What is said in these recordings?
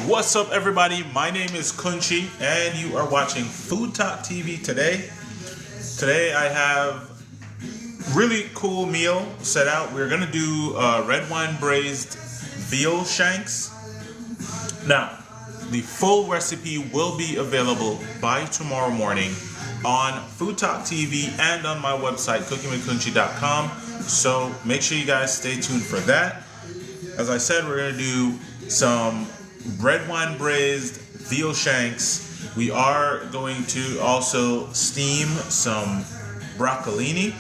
What's up, everybody? My name is Kunchi and you are watching FoodTokTV today. Today I have really cool meal set out. We're gonna do red wine braised veal shanks. Now, the full recipe will be available by tomorrow morning on FoodTokTV and on my website, Cookinwidkunchi.com. So make sure you guys stay tuned for that. As I said, we're gonna do some red wine braised veal shanks. We are going to also steam some broccolini,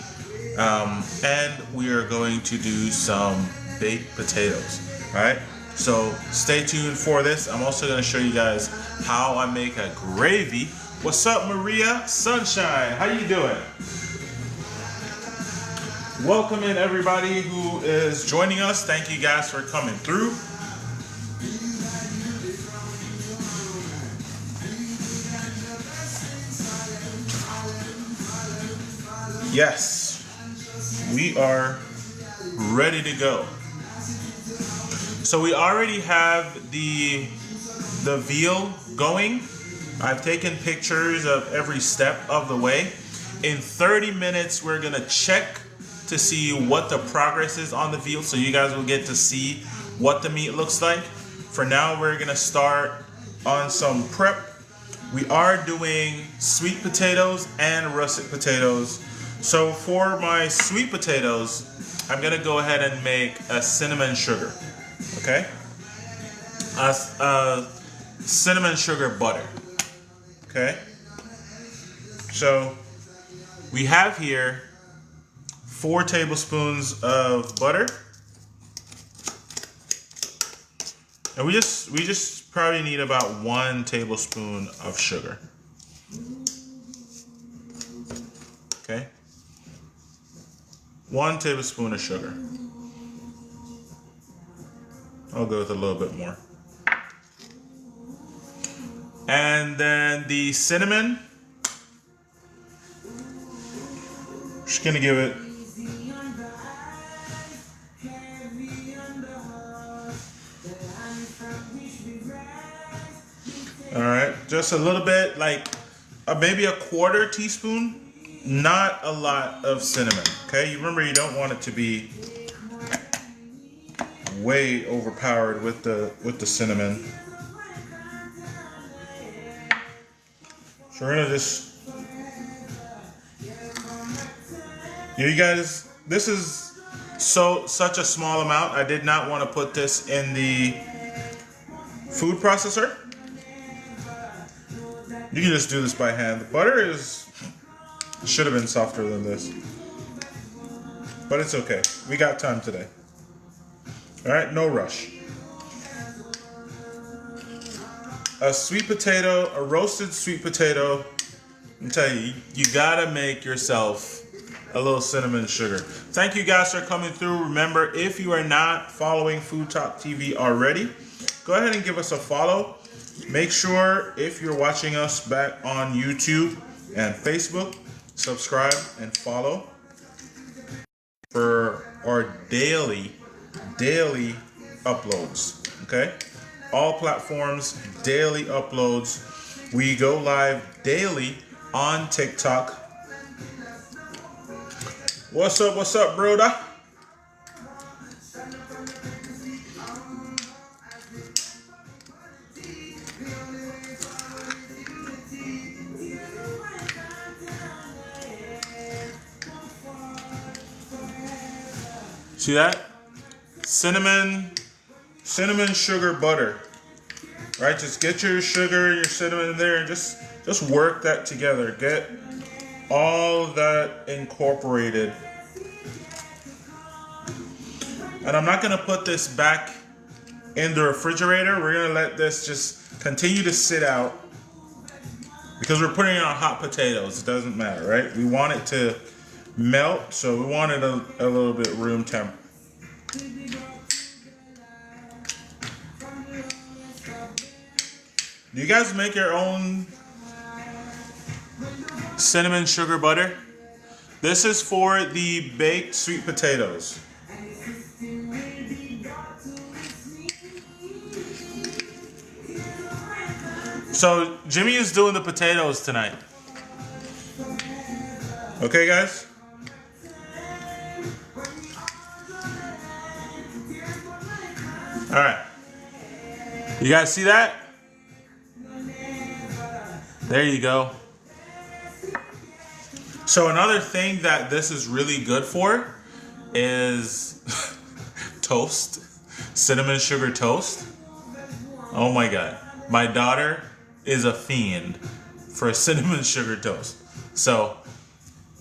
and we are going to do some baked potatoes. All right, so stay tuned for this. I'm also going to show you guys how I make a gravy. What's up, Maria Sunshine? How you doing? Welcome in everybody who is joining us. Thank you guys for coming through. Yes, we are ready to go. So we already have the veal going. I've taken pictures of every step of the way. In 30 minutes, we're gonna check to see what the progress is on the veal, so you guys will get to see what the meat looks like. For now, we're gonna start on some prep. We are doing sweet potatoes and russet potatoes. So for my sweet potatoes, I'm gonna go ahead and make a cinnamon sugar, okay? A cinnamon sugar butter, okay? So we have here 4 tablespoons of butter, and we just probably need about 1 tablespoon of sugar, okay? 1 tablespoon of sugar. I'll go with a little bit more. And then the cinnamon, just gonna give it all right, just a little bit, like maybe a 1/4 teaspoon. Not a lot of cinnamon, okay? You remember, you don't want it to be way overpowered with the cinnamon. So we're gonna just, you guys, this is such a small amount. I did not want to put this in the food processor. You can just do this by hand. The butter should have been softer than this, but it's okay. We got time today. All right, no rush. A sweet potato, a roasted sweet potato. I'm telling you, you gotta make yourself a little cinnamon sugar. Thank you guys for coming through. Remember, if you are not following FoodTokTV already, go ahead and give us a follow. Make sure, if you're watching us back on YouTube and Facebook, subscribe and follow for our daily uploads, okay? All platforms, daily uploads. We go live daily on TikTok. What's up, brother? See that? Cinnamon sugar butter. Right? Just get your sugar, your cinnamon in there, and just work that together. Get all of that incorporated. And I'm not gonna put this back in the refrigerator. We're gonna let this just continue to sit out because we're putting it on hot potatoes. It doesn't matter, right? We want it to melt, so we want it a little bit room temp. Do you guys make your own cinnamon sugar butter? This is for the baked sweet potatoes. So Jimmy is doing the potatoes tonight. Okay, guys? All right. You guys see that? There you go. So another thing that this is really good for is toast. Cinnamon sugar toast. Oh my God. My daughter is a fiend for cinnamon sugar toast. So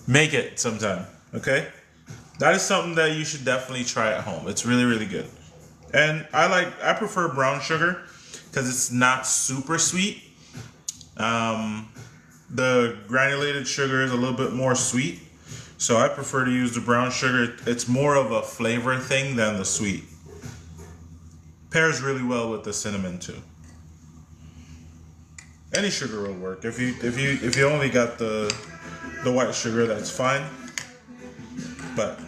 make it sometime, okay? That is something that you should definitely try at home. It's really, really good. And I prefer brown sugar because it's not super sweet. The granulated sugar is a little bit more sweet. So I prefer to use the brown sugar. It's more of a flavor thing than the sweet. Pairs really well with the cinnamon too. Any sugar will work. If you only got the white sugar, that's fine. But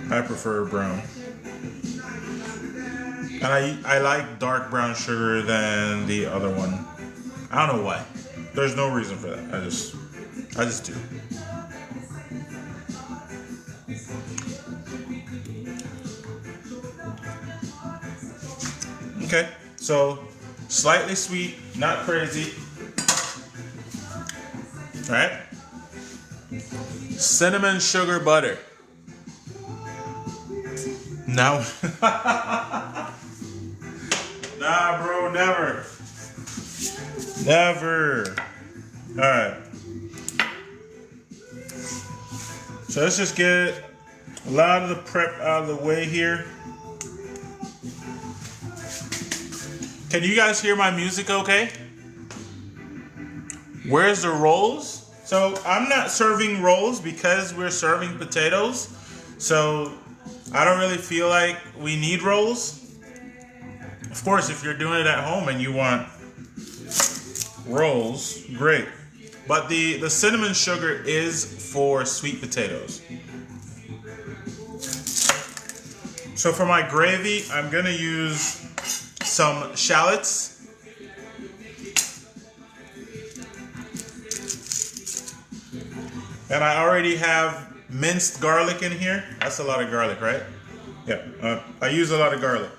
I prefer brown. And I like dark brown sugar than the other one. I don't know why. There's no reason for that. I just do. Okay, so slightly sweet, not crazy. All right. Cinnamon sugar butter. Now, nah, bro, never. Never. All right. So let's just get a lot of the prep out of the way here. Can you guys hear my music okay? Where's the rolls? So I'm not serving rolls because we're serving potatoes. So I don't really feel like we need rolls. Of course, if you're doing it at home and you want rolls, great. But the cinnamon sugar is for sweet potatoes. So for my gravy, I'm gonna use some shallots. And I already have minced garlic in here. That's a lot of garlic, right? Yeah, I use a lot of garlic.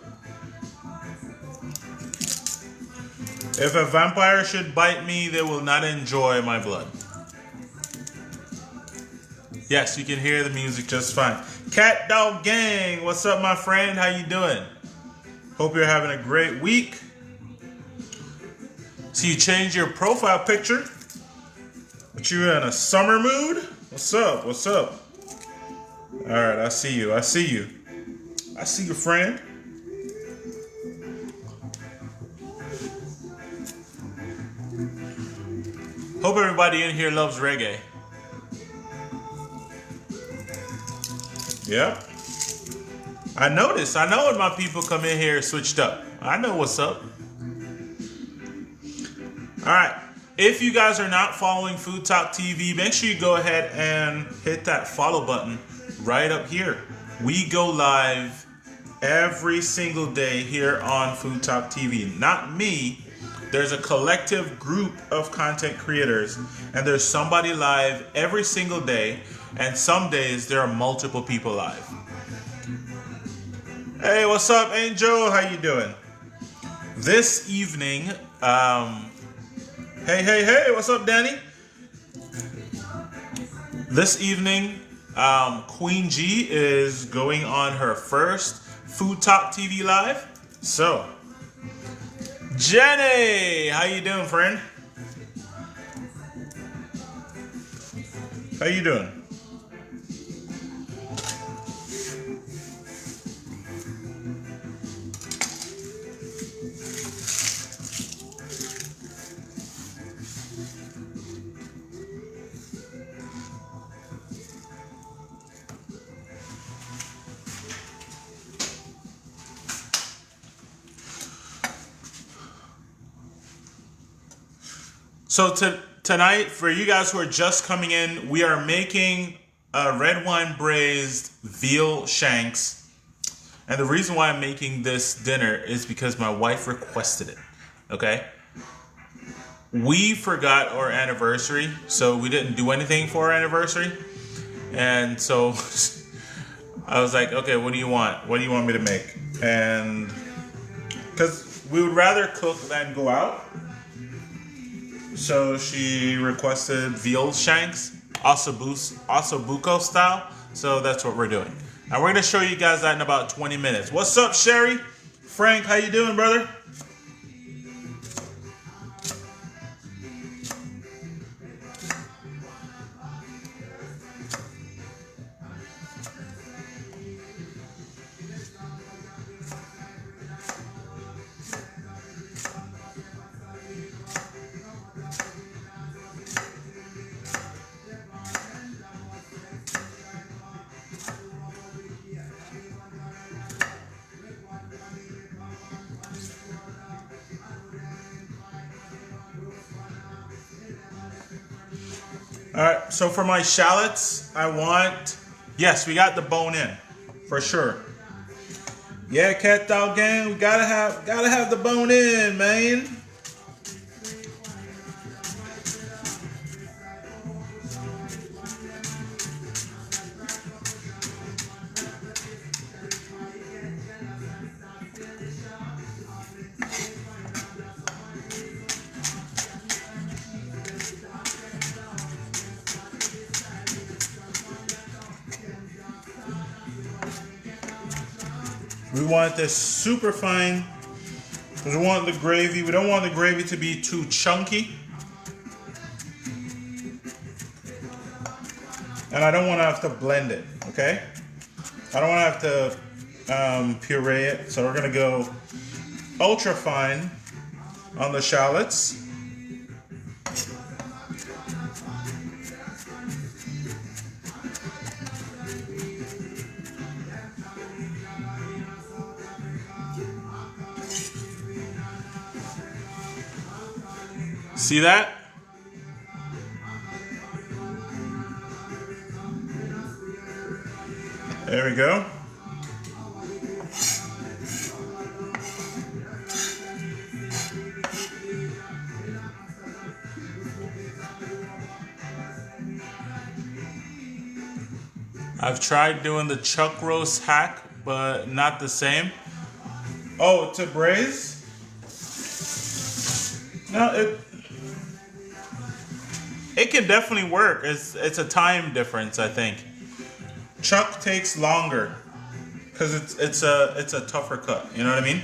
If a vampire should bite me, they will not enjoy my blood. Yes, you can hear the music just fine. Cat Dog Gang, what's up, my friend? How you doing? Hope you're having a great week. So you changed your profile picture, but you're in a summer mood? What's up? What's up? All right, I see you. I see you. I see you, friend. Hope everybody in here loves reggae. Yep. I noticed. I know when my people come in here switched up. I know what's up. All right. If you guys are not following FoodTokTV, make sure you go ahead and hit that follow button right up here. We go live every single day here on FoodTokTV. Not me. There's a collective group of content creators, and there's somebody live every single day, and some days there are multiple people live. Hey, what's up, Angel? How you doing? This evening, hey, what's up, Danny? This evening, Queen G is going on her first FoodTokTV live. So, Jenny, how you doing, friend? How you doing? So tonight, for you guys who are just coming in, we are making red wine braised veal shanks. And the reason why I'm making this dinner is because my wife requested it. Okay? We forgot our anniversary, so we didn't do anything for our anniversary. And so I was like, okay, what do you want? What do you want me to make? And because we would rather cook than go out. So she requested veal shanks, Osso Buco style. So that's what we're doing. And we're going to show you guys that in about 20 minutes. What's up, Sherry? Frank, how you doing, brother? All right, so for my shallots, yes, we got the bone in, for sure. Yeah, cat dog gang, we gotta have the bone in, man. We want this super fine because we want the gravy. We don't want the gravy to be too chunky. And I don't want to have to blend it, okay? I don't want to have to puree it. So we're going to go ultra fine on the shallots. See that? There we go. I've tried doing the chuck roast hack, but not the same. Oh, to braise? No, it can definitely work. It's a time difference, I think. Chuck takes longer because it's a tougher cut. You know what I mean?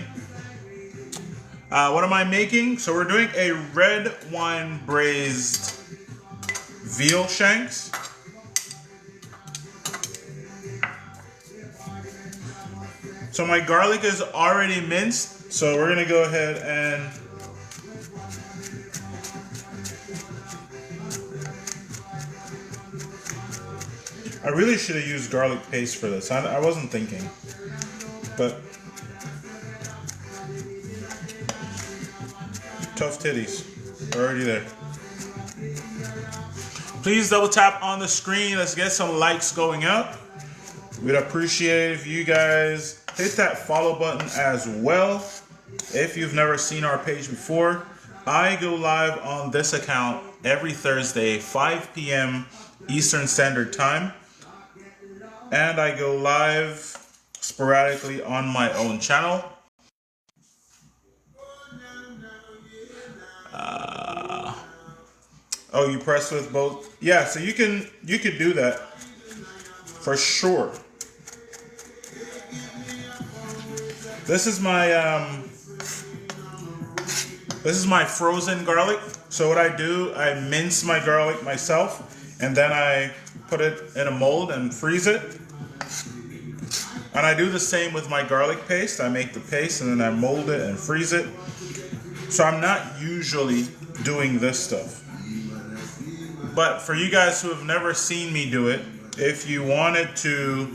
What am I making? So we're doing a red wine braised veal shanks. So my garlic is already minced. So we're gonna go ahead and I really should have used garlic paste for this. I wasn't thinking, but tough titties, already there. Please double tap on the screen. Let's get some likes going up. We'd appreciate it if you guys hit that follow button as well. If you've never seen our page before, I go live on this account every Thursday, 5 p.m. Eastern Standard Time. And I go live sporadically on my own channel. Oh, you press with both? Yeah, so you could do that for sure. This is my frozen garlic. So what I do, I mince my garlic myself, and then I put it in a mold and freeze it. And I do the same with my garlic paste. I make the paste and then I mold it and freeze it. So I'm not usually doing this stuff. But for you guys who have never seen me do it, if you wanted to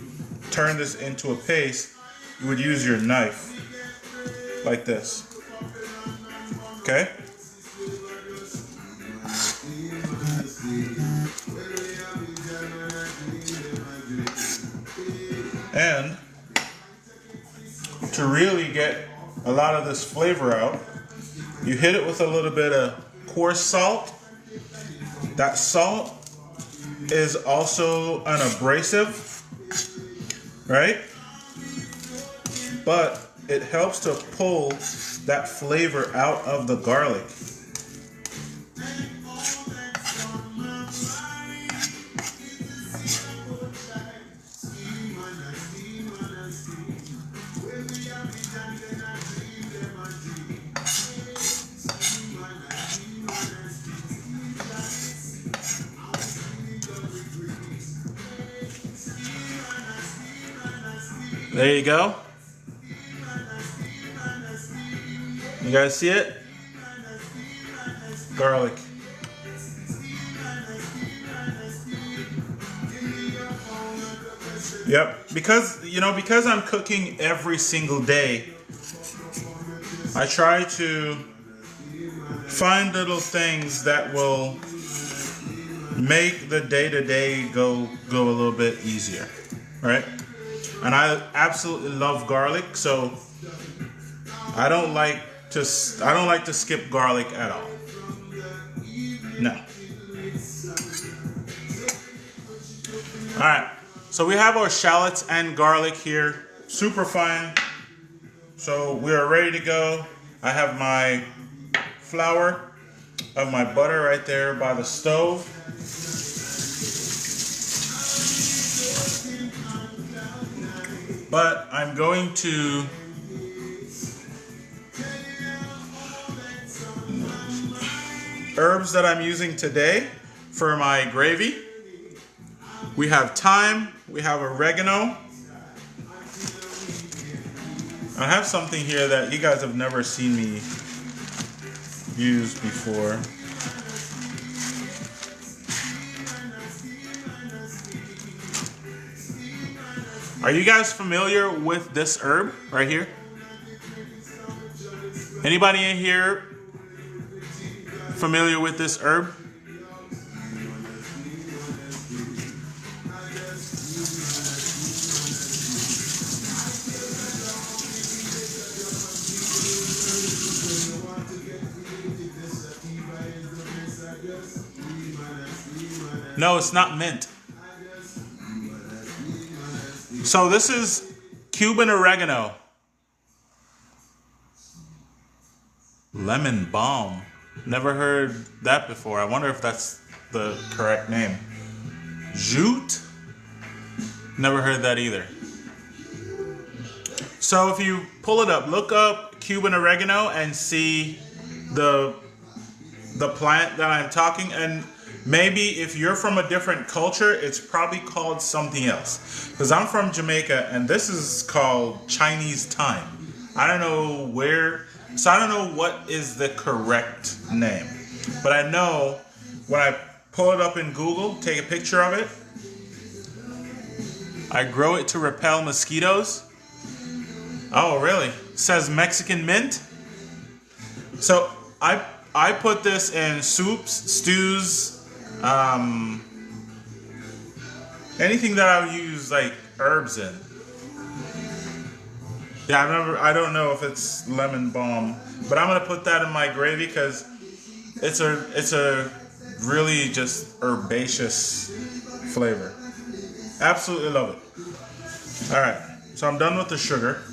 turn this into a paste, you would use your knife like this. Okay? And to really get a lot of this flavor out, you hit it with a little bit of coarse salt. That salt is also an abrasive, right? But it helps to pull that flavor out of the garlic. There you go. You guys see it? Garlic. Yep. Because I'm cooking every single day, I try to find little things that will make the day-to-day go a little bit easier, right? And I absolutely love garlic, so I don't like to skip garlic at all. No. All right. So we have our shallots and garlic here, super fine. So we are ready to go. I have my flour of my butter right there by the stove. But I'm going to herbs that I'm using today for my gravy. We have thyme, we have oregano. I have something here that you guys have never seen me use before. Are you guys familiar with this herb right here? Anybody in here familiar with this herb? No, it's not mint. So this is Cuban oregano. Lemon balm. Never heard that before. I wonder if that's the correct name. Jute? Never heard that either. So if you pull it up, look up Cuban oregano and see the plant that I'm talking. And maybe if you're from a different culture, it's probably called something else. Because I'm from Jamaica and this is called Chinese thyme. I don't know where, so I don't know what is the correct name. But I know when I pull it up in Google, take a picture of it, I grow it to repel mosquitoes. Oh, really? It says Mexican mint. So I put this in soups, stews, anything that I would use like herbs in. Yeah, I don't know if it's lemon balm, but I'm gonna put that in my gravy because it's a really just herbaceous flavor. Absolutely love it. All right, so I'm done with the sugar.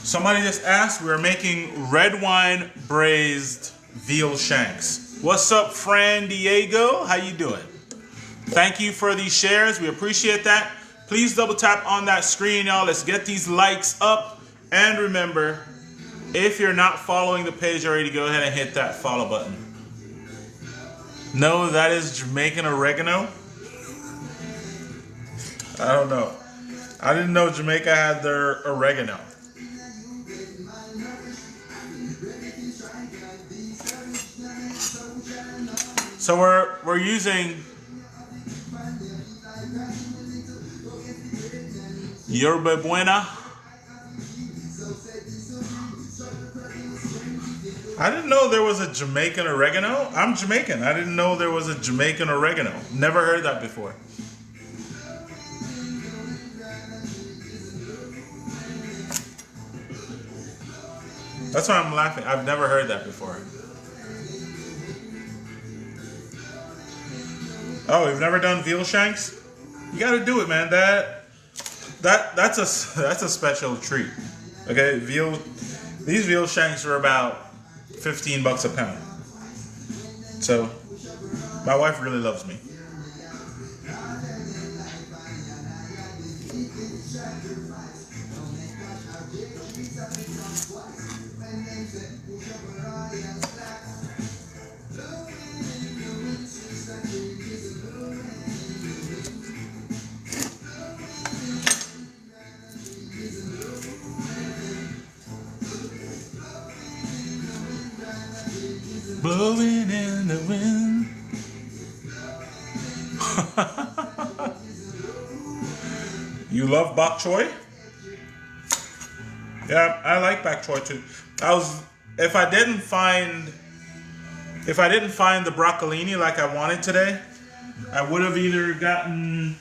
Somebody just asked, we're making red wine braised veal shanks. What's up, Fran Diego? How you doing? Thank you for these shares. We appreciate that. Please double tap on that screen, y'all. Let's get these likes up. And remember, if you're not following the page already, go ahead and hit that follow button. No, that is Jamaican oregano. I don't know. I didn't know Jamaica had their oregano. So we're using Yerba Buena. I didn't know there was a Jamaican oregano. I'm Jamaican. I didn't know there was a Jamaican oregano. Never heard that before. That's why I'm laughing. I've never heard that before. Oh, you've never done veal shanks? You gotta do it, man. That's a special treat. Okay, these veal shanks are about $15 a pound. So my wife really loves me. Blowing in the wind. You love bok choy? Yeah, I like bok choy too. If I didn't find the broccolini like I wanted today, I would have either gotten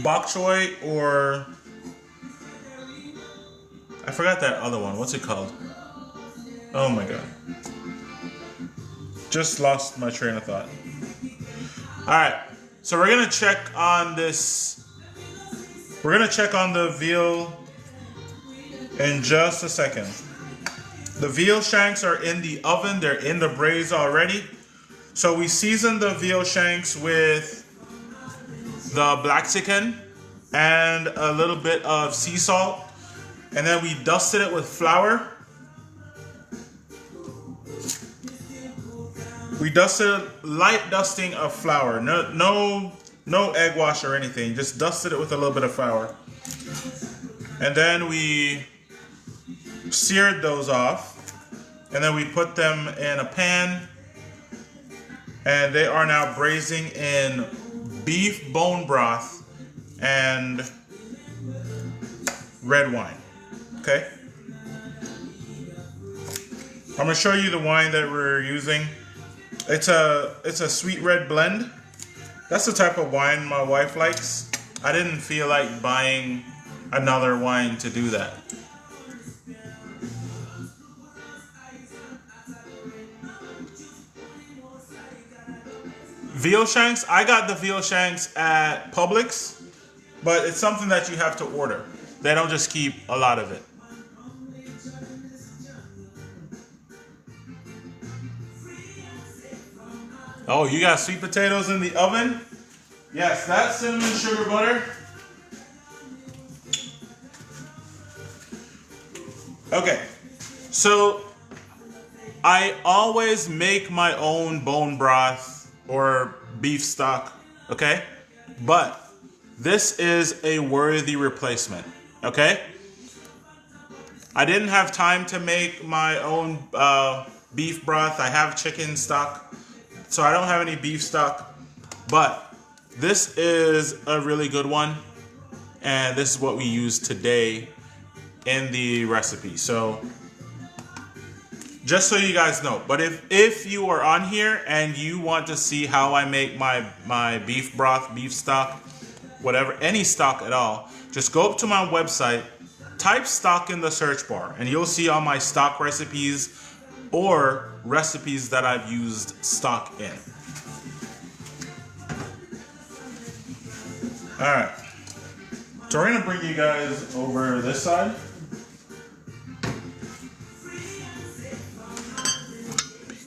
bok choy or I forgot that other one. What's it called? Oh my god. Just lost my train of thought. Alright, so we're gonna check on this. We're gonna check on the veal in just a second. The veal shanks are in the oven, they're in the braise already. So we seasoned the veal shanks with the Blaxican and a little bit of sea salt. And then we dusted it with flour. We dusted light dusting of flour. No egg wash or anything. Just dusted it with a little bit of flour. And then we seared those off. And then we put them in a pan. And they are now braising in beef bone broth and red wine. Okay. I'm gonna show you the wine that we're using. It's a sweet red blend. That's the type of wine my wife likes. I didn't feel like buying another wine to do that. Veal shanks, I got the veal shanks at Publix, but it's something that you have to order. They don't just keep a lot of it. Oh, you got sweet potatoes in the oven? Yes, that's cinnamon sugar butter. Okay, so I always make my own bone broth or beef stock, okay? But this is a worthy replacement, okay? I didn't have time to make my own beef broth. I have chicken stock, so I don't have any beef stock. But this is a really good one, and this is what we use today in the recipe. So just so you guys know, but if you are on here and you want to see how I make my beef broth, beef stock, whatever, any stock at all, just go up to my website, type stock in the search bar, and you'll see all my stock recipes or recipes that I've used stock in. Alright, so we're gonna bring you guys over this side.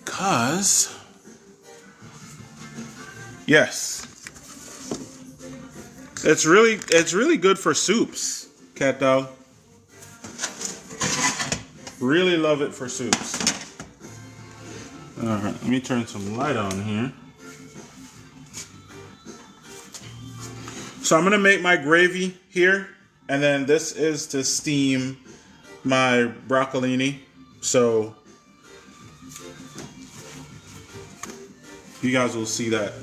Because, yes, it's really good for soups, cat dog. Really love it for soups. All right, let me turn some light on here. So I'm gonna make my gravy here, and then this is to steam my broccolini. So you guys will see that.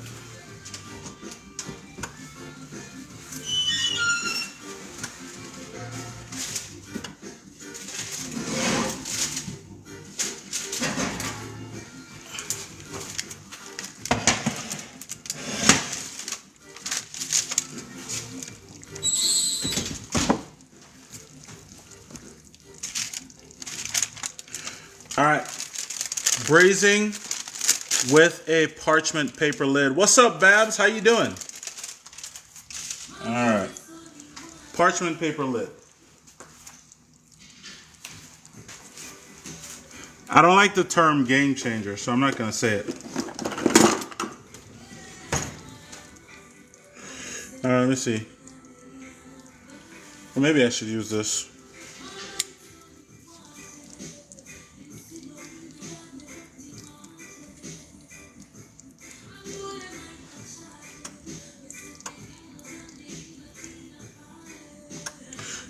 braising with a parchment paper lid. What's up, Babs? How you doing? All right. Parchment paper lid. I don't like the term game changer, so I'm not going to say it. All right, let me see. Well, maybe I should use this.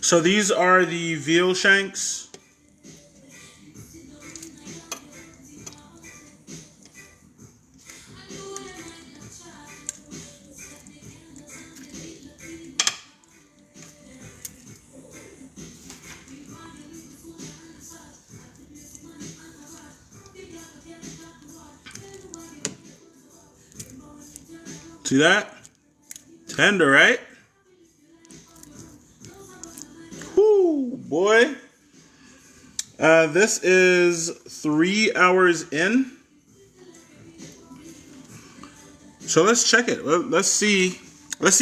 So these are the veal shanks. See that? Tender, right? Whoo, boy. This is 3 hours in. So let's check it. Let's see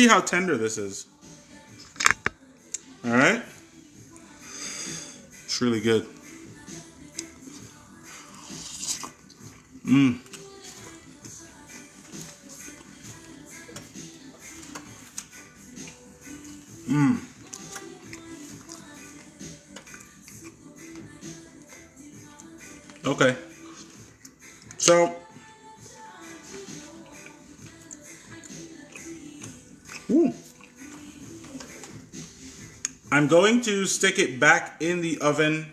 how tender this is. All right. It's really good. Mmm. Mmm. Okay. So, I'm going to stick it back in the oven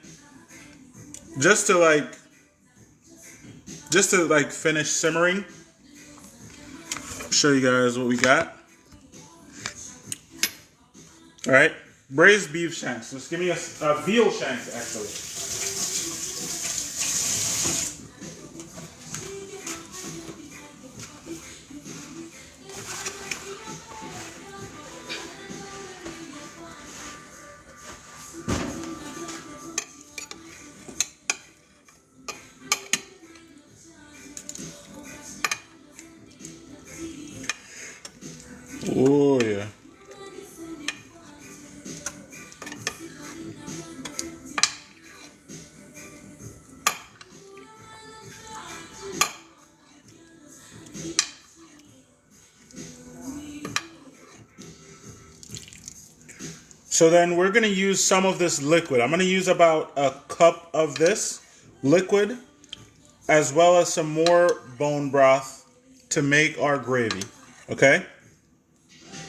just to finish simmering. Show you guys what we got. All right, braised beef shanks. Just give me a veal shanks, actually. Oh yeah. So then we're going to use some of this liquid. I'm going to use about a cup of this liquid as well as some more bone broth to make our gravy. Okay?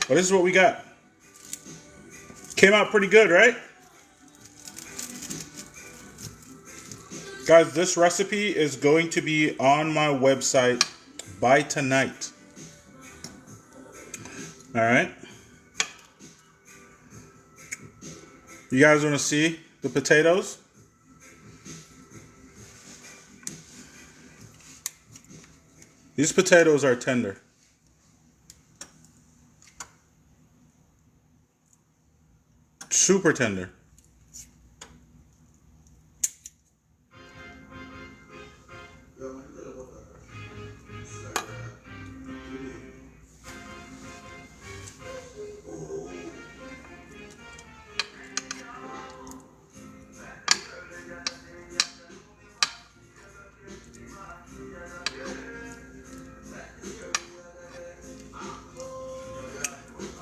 But this is what we got. Came out pretty good, right? Guys, this recipe is going to be on my website by tonight. All right? You guys want to see the potatoes? These potatoes are tender. Super tender.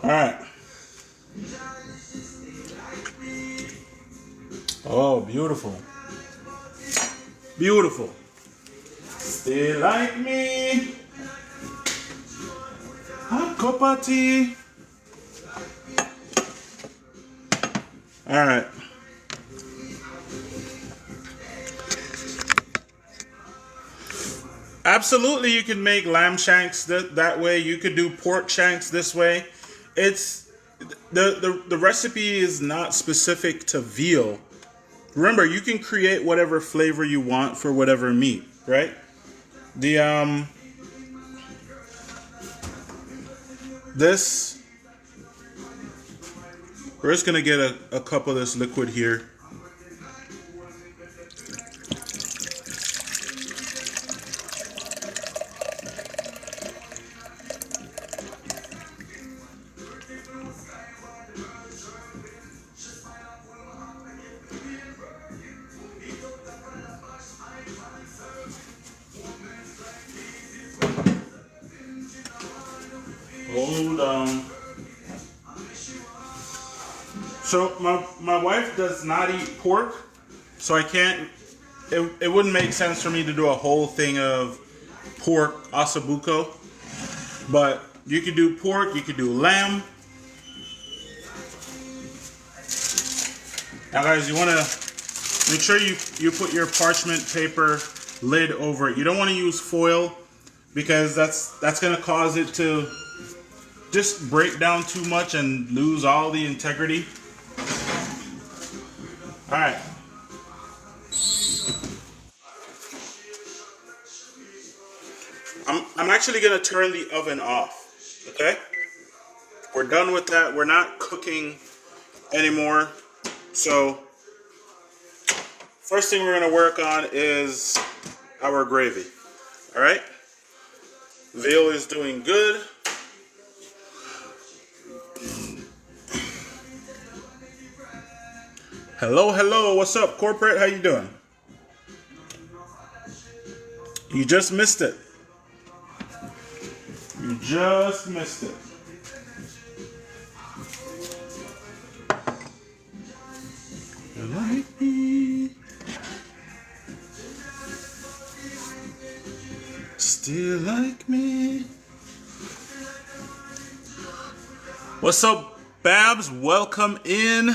All right. Oh, beautiful. Beautiful. Stay like me. Hot cup of tea. All right. Absolutely, you can make lamb shanks that way. You could do pork shanks this way. It's the recipe is not specific to veal. Remember, you can create whatever flavor you want for whatever meat, right? We're just gonna get a cup of this liquid here. Hold on. So my wife does not eat pork, so I can't. It wouldn't make sense for me to do a whole thing of pork Osso Buco, but you could do pork, you could do lamb. Now guys, you want to make sure you put your parchment paper lid over it. You don't want to use foil because that's going to cause it to just break down too much and lose all the integrity. All right. I'm actually going to turn the oven off, okay? We're done with that. We're not cooking anymore. So, first thing we're going to work on is our gravy, all right? Veal is doing good. Hello, hello. What's up, corporate? How you doing? You just missed it. You just missed it. You like me? Still like me? What's up, Babs? Welcome in.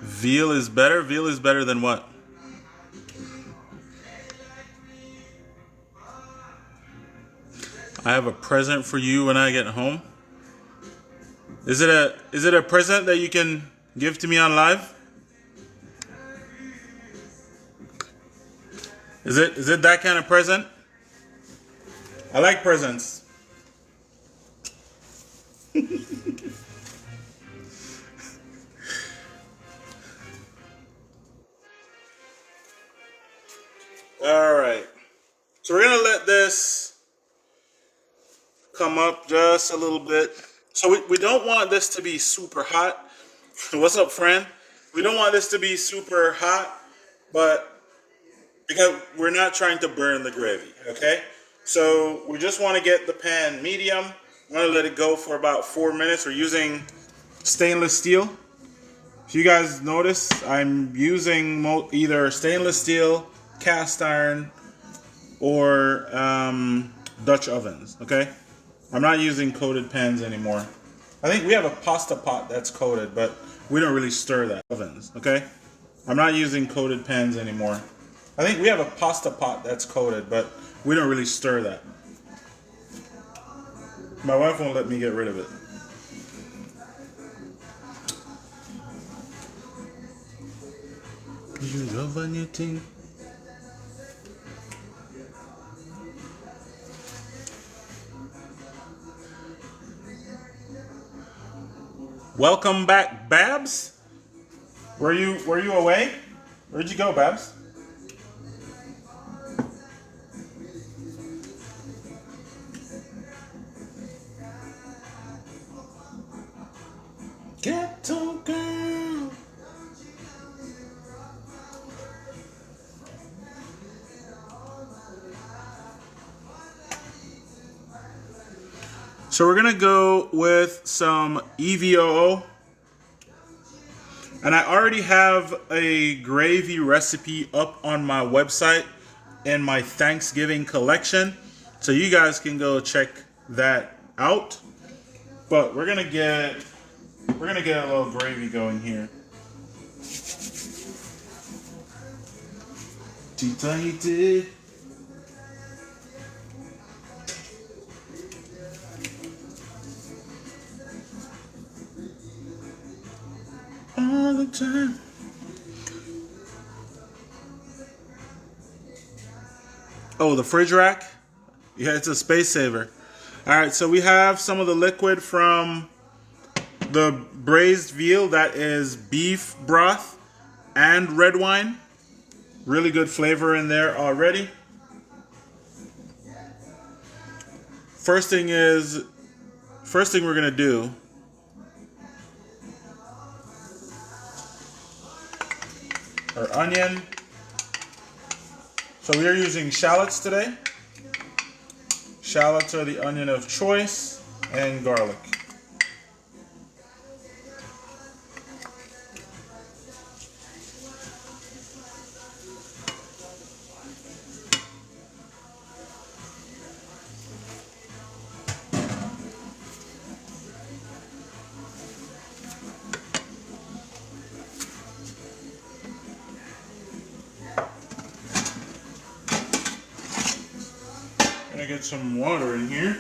Veal is better. Veal is better than what? I have a present for you when I get home. Is it a present that you can give to me on live? Is it that kind of present? I like presents. All right. So we're going to let this come up just a little bit. So we don't want this to be super hot. What's up, friend? We don't want this to be super hot, but because we're not trying to burn the gravy, okay? So we just want to get the pan medium. I'm going to let it go for about 4 minutes. We're using stainless steel. If you guys notice, I'm using either stainless steel, cast iron, or Dutch ovens, okay? I'm not using coated pans anymore. I think we have a pasta pot that's coated, but we don't really stir that. Ovens, okay? I'm not using coated pans anymore. I think we have a pasta pot that's coated, but we don't really stir that. My wife won't let me get rid of it. You love anything? Welcome back, Babs. Were you away? Where'd you go, Babs? Ghetto girl. So we're gonna go with some EVOO. And I already have a gravy recipe up on my website in my Thanksgiving collection. So you guys can go check that out. But we're gonna get a little gravy going here. Tita he did. All the time. Oh, the fridge rack? Yeah, it's a space saver. All right, so we have some of the liquid from the braised veal. That is beef broth and red wine. Really good flavor in there already. First thing we're gonna do our onion. So we are using shallots today. Shallots are the onion of choice. and garlic. Gonna get some water in here.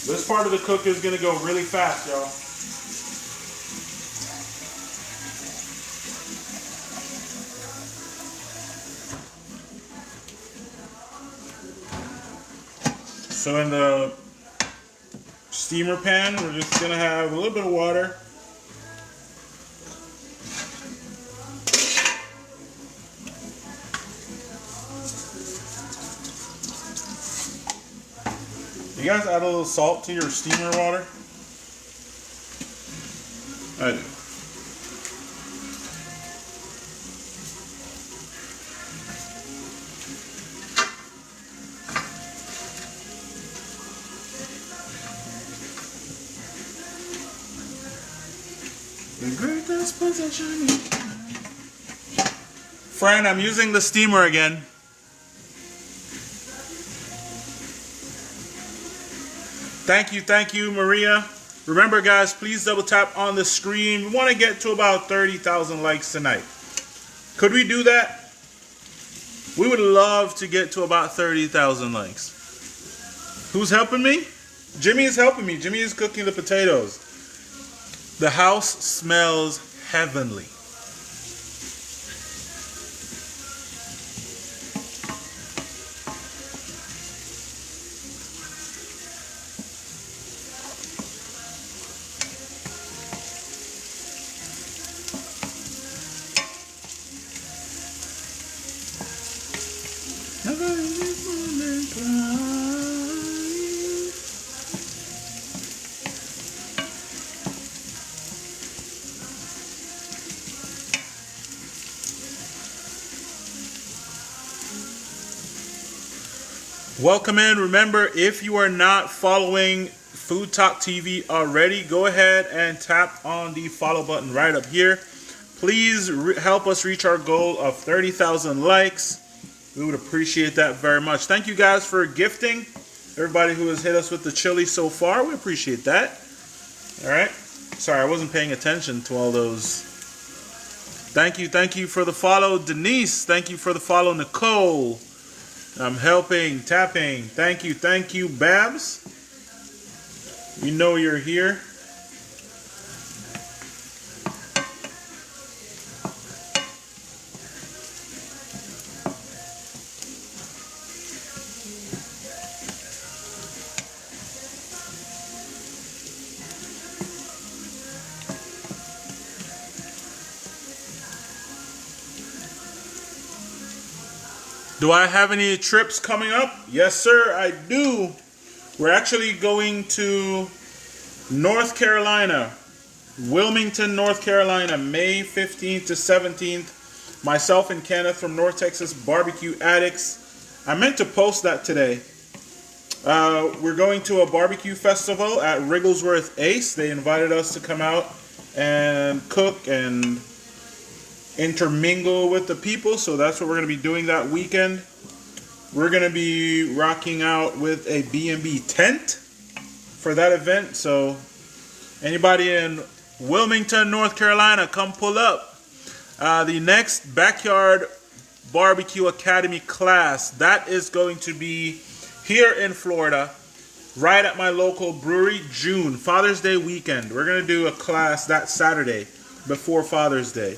This part of the cook is gonna go really fast, y'all. So in the steamer pan, we're just gonna have a little bit of water. You guys add a little salt to your steamer water? I do. The greatest possession. Friend, I'm using the steamer again. Thank you, Maria. Remember, guys, please double tap on the screen. We want to get to about 30,000 likes tonight. Could we do that? We would love to get to about 30,000 likes. Who's helping me? Jimmy is helping me. Jimmy is cooking the potatoes. The house smells heavenly. Welcome in. Remember, if you are not following FoodTokTV already, go ahead and tap on the follow button right up here. Please help us reach our goal of 30,000 likes. We would appreciate that very much. Thank you guys for gifting. Everybody who has hit us with the chili so far, we appreciate that. All right. Sorry, I wasn't paying attention to all those. Thank you for the follow, Denise. Thank you for the follow, Nicole. I'm helping, tapping. Thank you, Babs. We know you're here. Do I have any trips coming up? Yes, sir, I do. We're actually going to North Carolina, Wilmington, North Carolina, May 15th to 17th. Myself and Kenneth from North Texas Barbecue Addicts. I meant to post that today. We're going to a barbecue festival at Wrigglesworth Ace. They invited us to come out and cook and intermingle with the people, so that's what we're going to be doing that weekend. We're going to be rocking out with a B&B tent for that event, so anybody in Wilmington, North Carolina, come pull up. The next Backyard Barbecue Academy class, that is going to be here in Florida, right at my local brewery, June, Father's Day weekend. We're going to do a class that Saturday before Father's Day.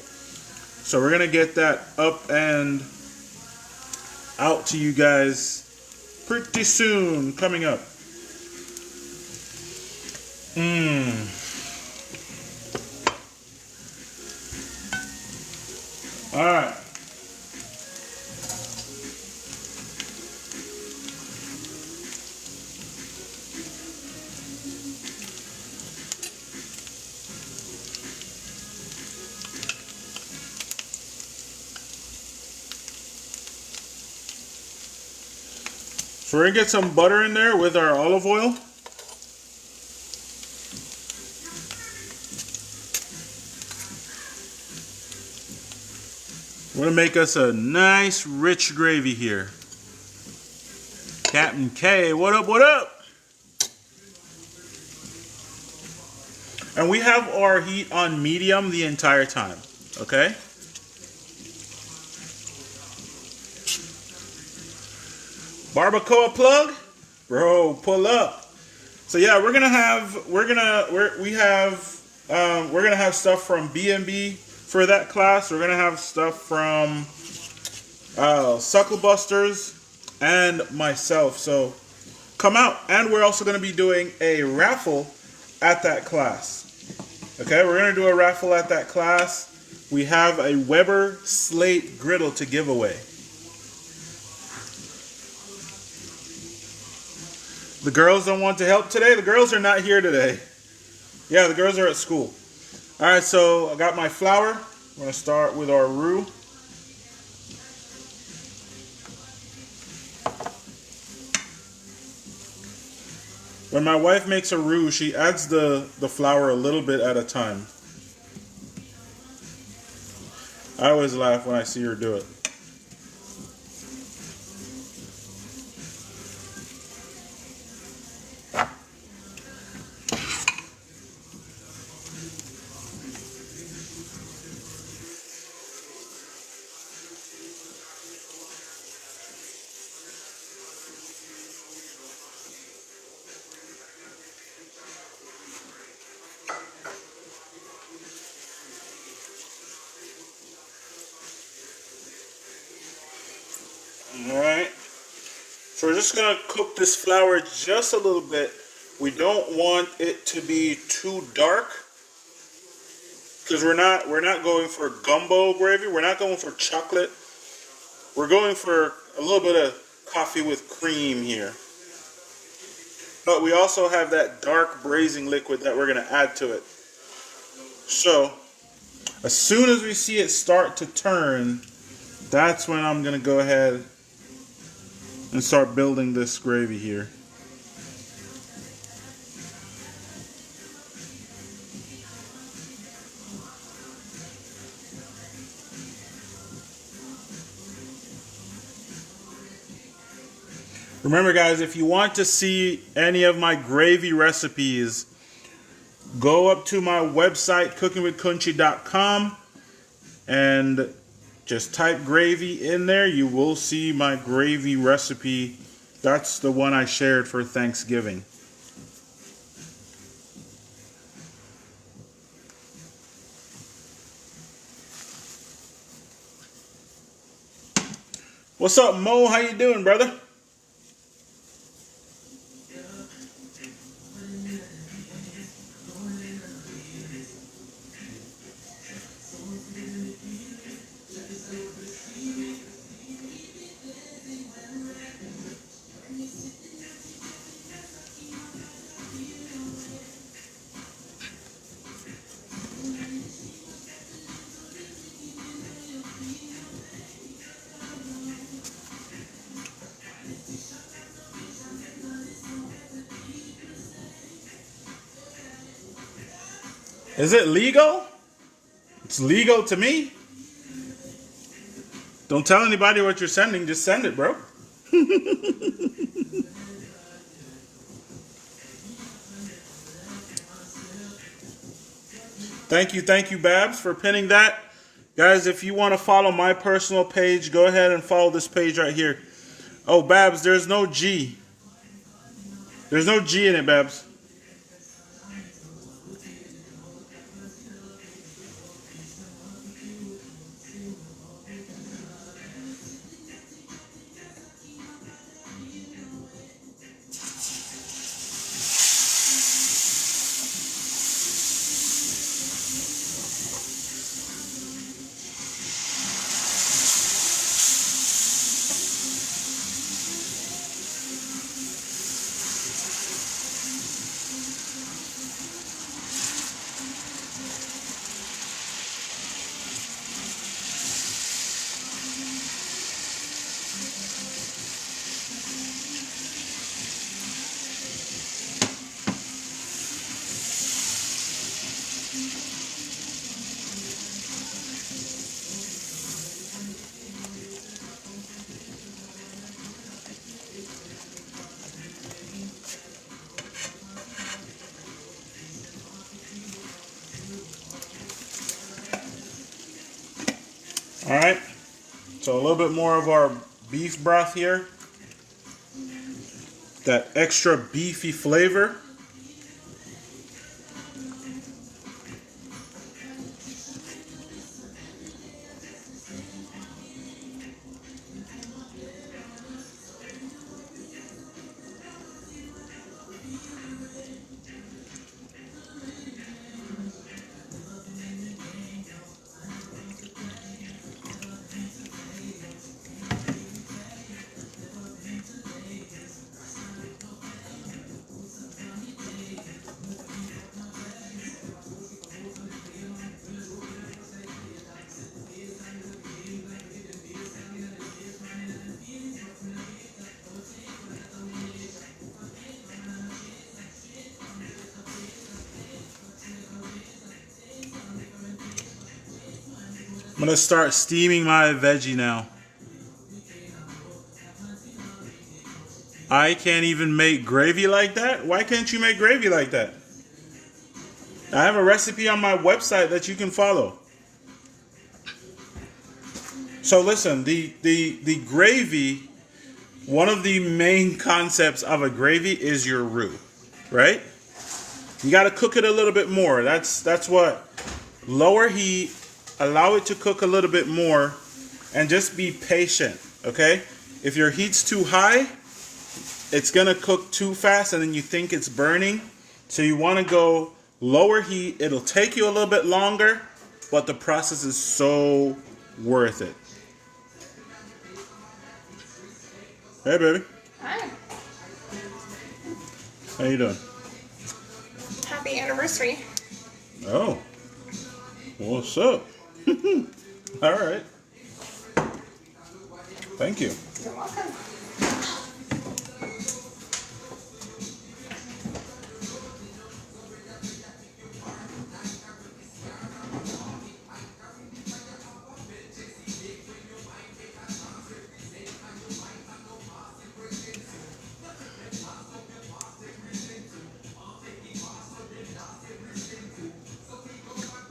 So we're going to get that up and out to you guys pretty soon, coming up. All right. So we're gonna get some butter in there with our olive oil. We're gonna make us a nice rich gravy here. Captain K, what up, what up? And we have our heat on medium the entire time, okay? Barbacoa plug? Bro, pull up. So yeah, we're gonna have stuff from B&B for that class. We're gonna have stuff from Suckle Busters and myself. So come out, and we're also gonna be doing a raffle at that class. Okay, we're gonna do a raffle at that class. We have a Weber Slate griddle to give away. The girls don't want to help today. The girls are not here today. Yeah, the girls are at school. All right, so I got my flour. I'm gonna start with our roux. When my wife makes a roux, she adds the flour a little bit at a time. I always laugh when I see her do it. Alright, so we're just going to cook this flour just a little bit. We don't want it to be too dark, because we're not going for gumbo gravy. We're not going for chocolate. We're going for a little bit of coffee with cream here. But we also have that dark braising liquid that we're going to add to it. So as soon as we see it start to turn, that's when I'm going to go ahead and start building this gravy here. Remember guys, if you want to see any of my gravy recipes, go up to my website, Cookinwidkunchi.com, and just type gravy in there. You will see my gravy recipe. That's the one I shared for Thanksgiving. What's up, Mo? How you doing, brother? Is it legal? It's legal to me. Don't tell anybody what you're sending. Just send it, bro. Thank you, Babs, for pinning that. Guys, if you want to follow my personal page, go ahead and follow this page right here. Oh, Babs, there's no G. There's no G in it, Babs. So a little bit more of our beef broth here. That extra beefy flavor. I'm gonna start steaming my veggie now. I can't even make gravy like that? Why can't you make gravy like that? I have a recipe on my website that you can follow. So listen, the gravy, one of the main concepts of a gravy is your roux, right? You gotta cook it a little bit more. That's what. Lower heat, allow it to cook a little bit more, and just be patient, okay? If your heat's too high, it's gonna cook too fast and then you think it's burning. So you wanna go lower heat. It'll take you a little bit longer, but the process is so worth it. Hey, baby. Hi. How you doing? Happy anniversary. Oh. What's up? All right. Thank you. You're welcome.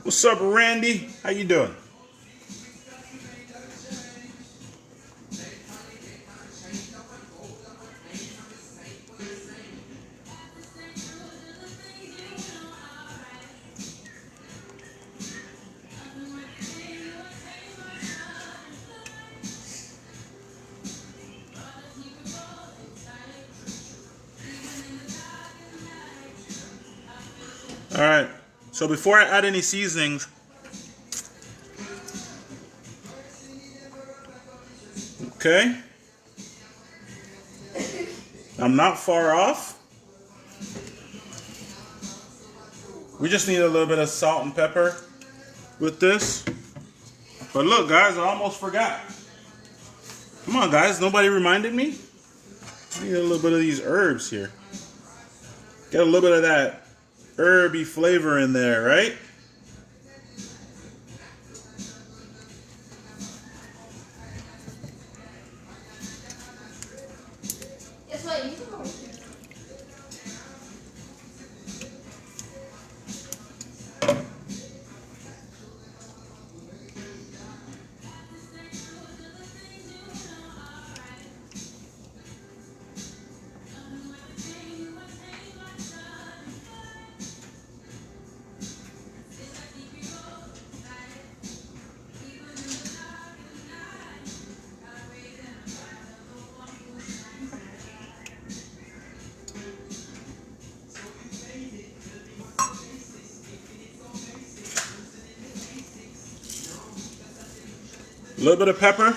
What's up, Randy? How you doing? All right. So before I add any seasonings, okay, I'm not far off. We just need a little bit of salt and pepper with this. But look, guys, I almost forgot. Come on, guys, nobody reminded me? I need a little bit of these herbs here. Get a little bit of that herby flavor in there, right? A little bit of pepper.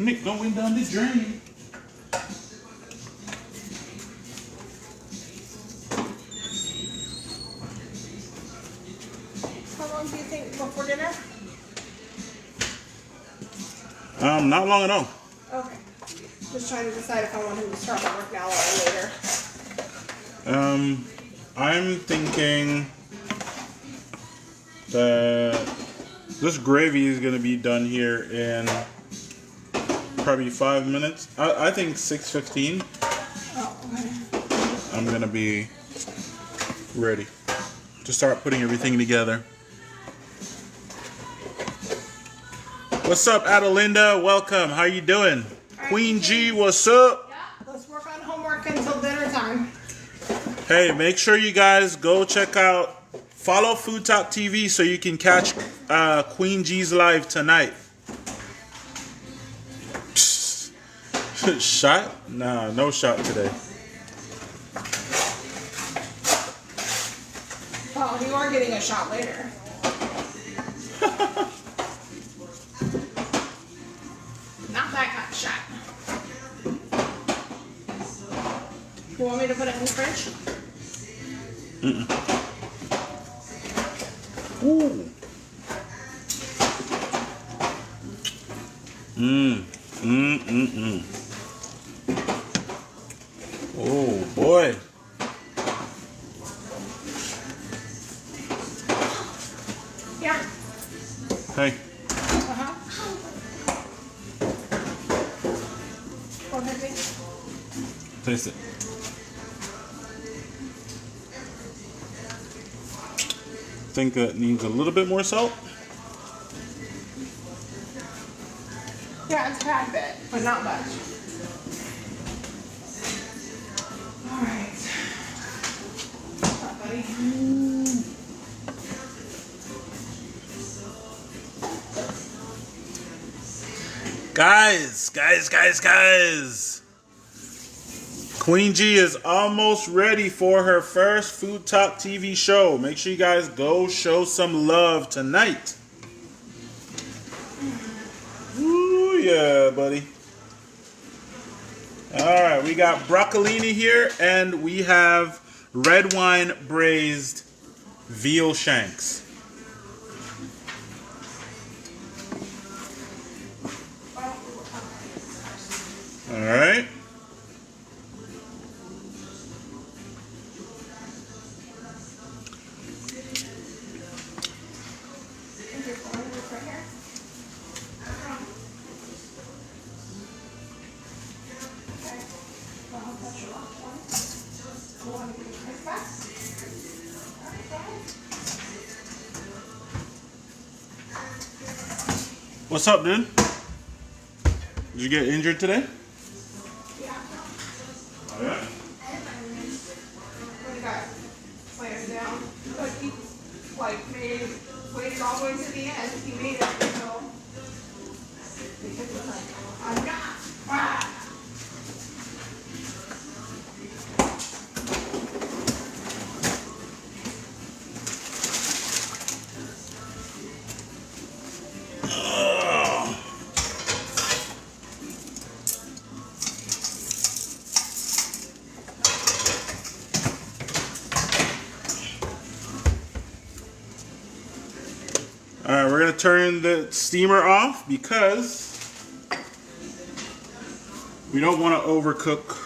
Nick going down the drain. How long do you think before dinner? Not long at all. Okay. Just trying to decide if I want him to start my work now or later. I'm thinking that this gravy is going to be done here in probably 5 minutes. I think 6:15. Oh, okay. I'm gonna be ready to start putting everything together. What's up, Adelinda? Welcome. How you doing? Queen G, what's up? Yeah, let's work on homework until dinner time. Hey, make sure you guys go check out, follow FoodTokTV so you can catch Queen G's live tonight. Shot? Nah, no shot today. Oh, you are getting a shot later. Not that kind of shot. You want me to put it in the fridge? Ooh. Oh boy. Yeah. Hey. Uh-huh. Go ahead, baby. Taste it. Think that needs a little bit more salt. Yeah, it's a tad bit, but not much. All right. What's up, buddy? Guys. Queen G is almost ready for her first FoodTokTV show. Make sure you guys go show some love tonight. Ooh, yeah, buddy. All right, we got broccolini here, and we have red wine braised veal shanks. All right. What's up, dude? Did you get injured today? Yeah. Oh, yeah? When he got slammed down, but he waited all the way to the end. He made it until he was like, I'm not. Ah. Alright, we're going to turn the steamer off because we don't want to overcook.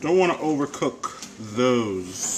Don't want to overcook those.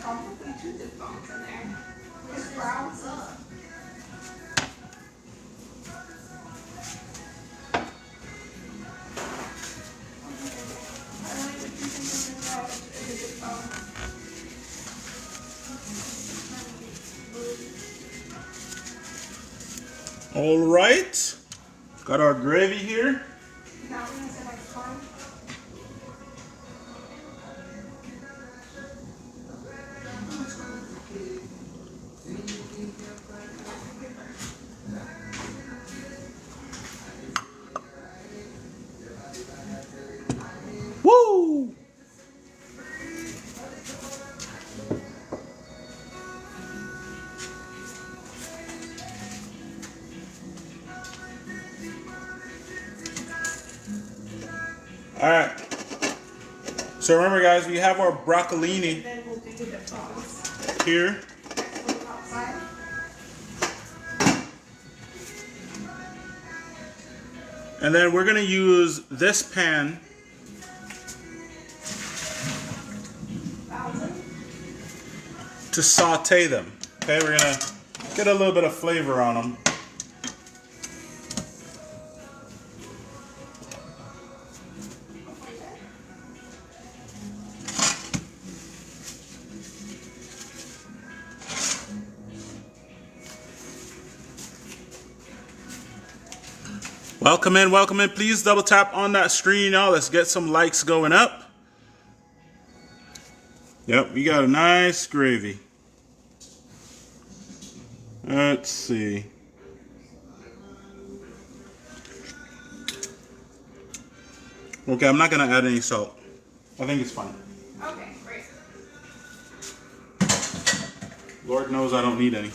probably 2 diphthongs in there. It's brown. All right, got our gravy here. Woo! All right. So remember, guys, we have our broccolini here. And then we're going to use this pan to saute them. Okay, we're going to get a little bit of flavor on them. Welcome in, welcome in. Please double tap on that screen, y'all. Let's get some likes going up. Yep, we got a nice gravy. Let's see. Okay, I'm not gonna add any salt. I think it's fine. Okay, great. Lord knows I don't need any.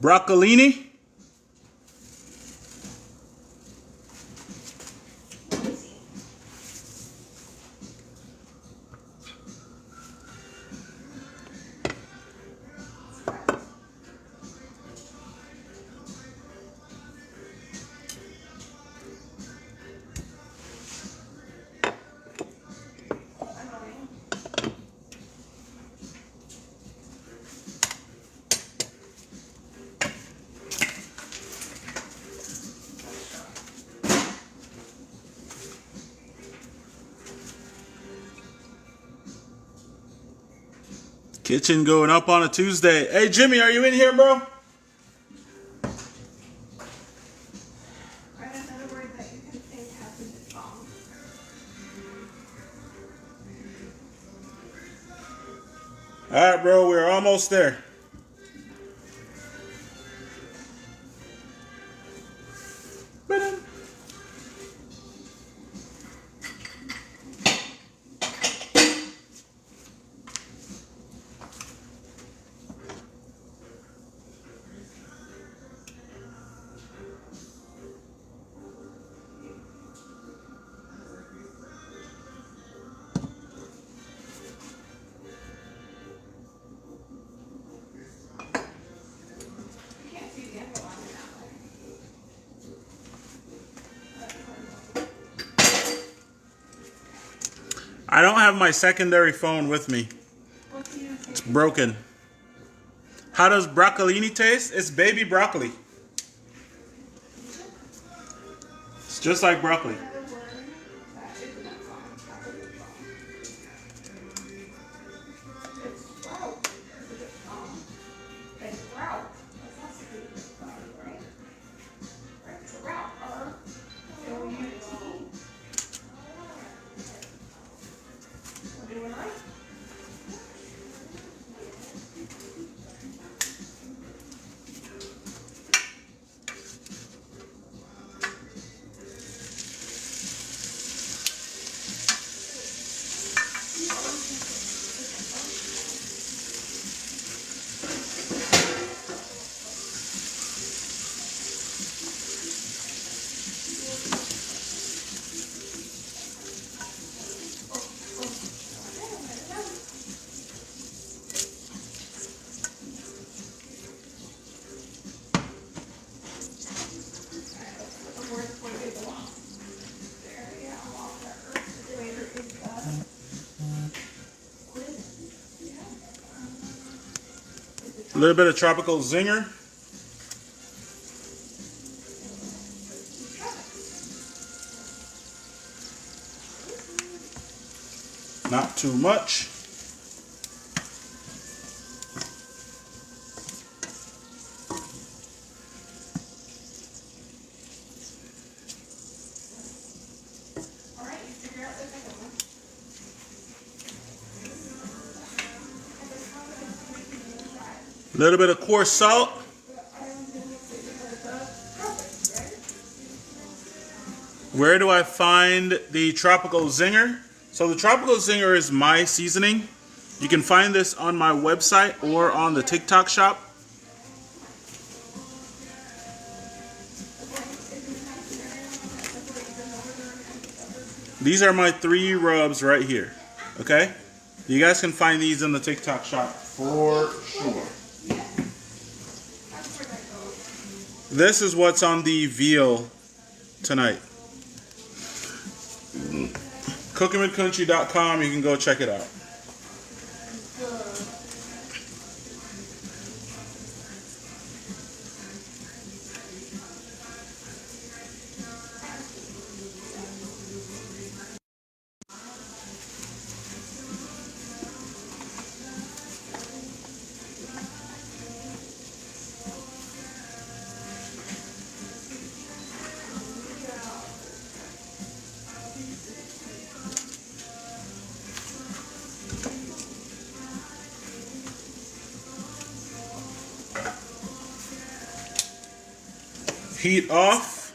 Broccolini. Kitchen going up on a Tuesday. Hey, Jimmy, are you in here, bro? Write another word that you can think has a diphthong. All right, bro, we're almost there. I don't have my secondary phone with me. It's broken. How does broccolini taste? It's baby broccoli. It's just like broccoli. A little bit of tropical zinger. Not too much. A little bit of coarse salt. Where do I find the tropical zinger? So the tropical zinger is my seasoning. You can find this on my website or on the TikTok shop. These are my 3 rubs right here. Okay? You guys can find these in the TikTok shop for sure. This is what's on the veal tonight. Cookinwidkunchi.com, you can go check it out. Heat off.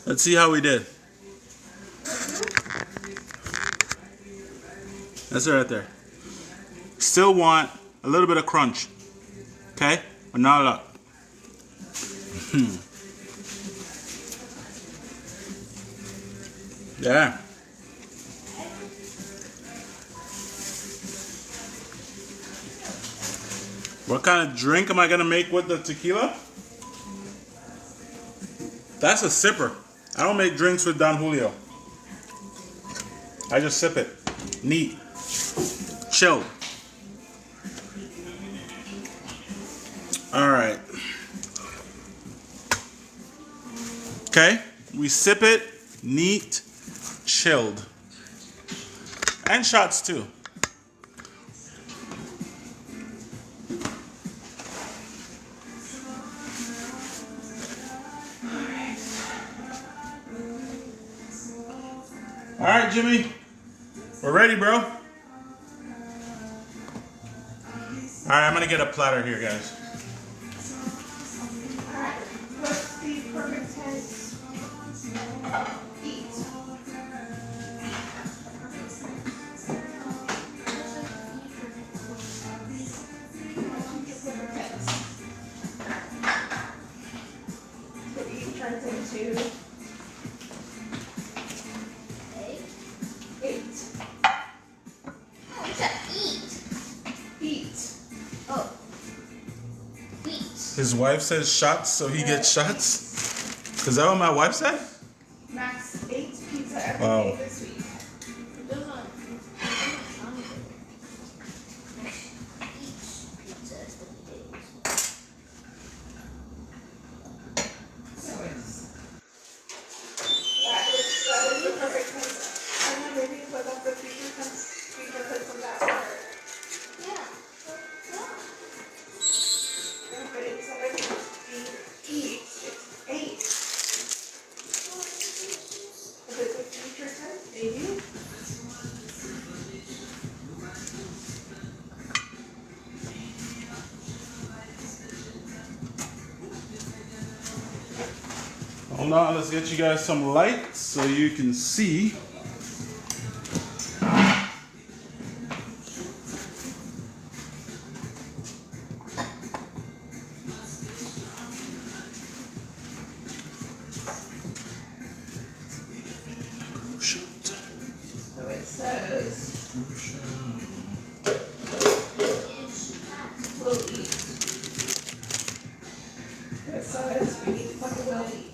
Let's see how we did. That's it right there. Still want a little bit of crunch. Okay? But not a lot. Yeah. What kind of drink am I gonna make with the tequila? That's a sipper. I don't make drinks with Don Julio. I just sip it. Neat. Chill. Alright. Okay. We sip it. Neat. Chilled. And shots too. All right, Jimmy, we're ready, bro. All right, I'm gonna get a platter here, guys. All right, what's the perfect time to eat? So eat turns into 8. What's that? Eat. Oh. Eat. His wife says shots, so he gets shots. Is that what my wife said? Max 8 pizza every Wow. day this week. It doesn't sound good. Eat pizza as many days. So that is the perfect time. And then maybe put up the feature clips on that part. Yeah. But it's already eat. It's 8. Is it the feature clip? Maybe. Hold on, let's get you guys some light so you can see. So it says we'll eat. It says we eat like a will eat.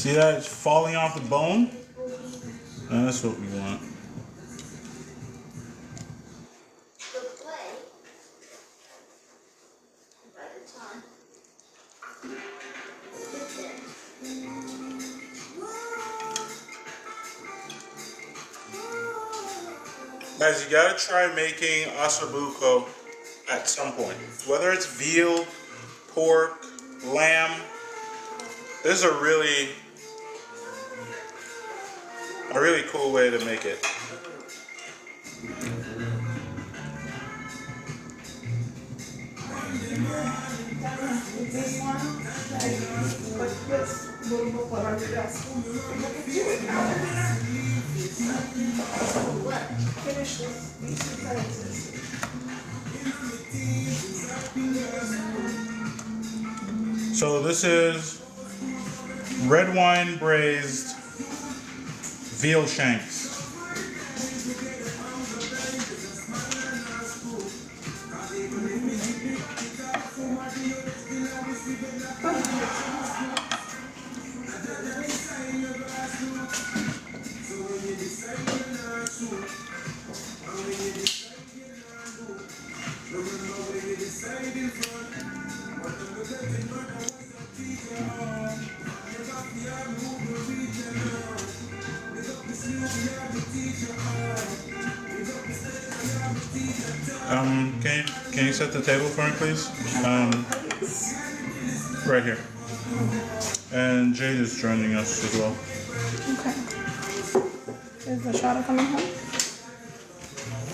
See that? It's falling off the bone? And that's what we want. Guys, you gotta try making Osso Buco at some point. Whether it's veal, pork, lamb, this is a really cool way to make it. This one, like this little booklet on your desk. Finish these two sentences. So this is red wine braised veal shanks. Can you set the table for me, please? Right here. And Jade is joining us as well. Okay. Is the Shada coming home?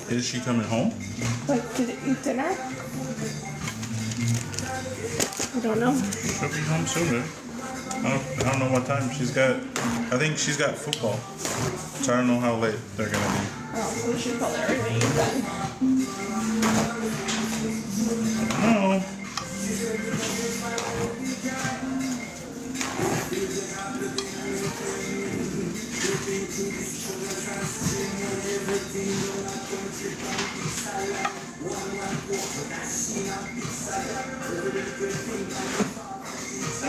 Is she coming home? Like, did it eat dinner? I don't know. She'll be home sooner. I don't know what time. I think she's got football. So I don't know how late they're gonna be. Oh, so we should probably already eat then. No.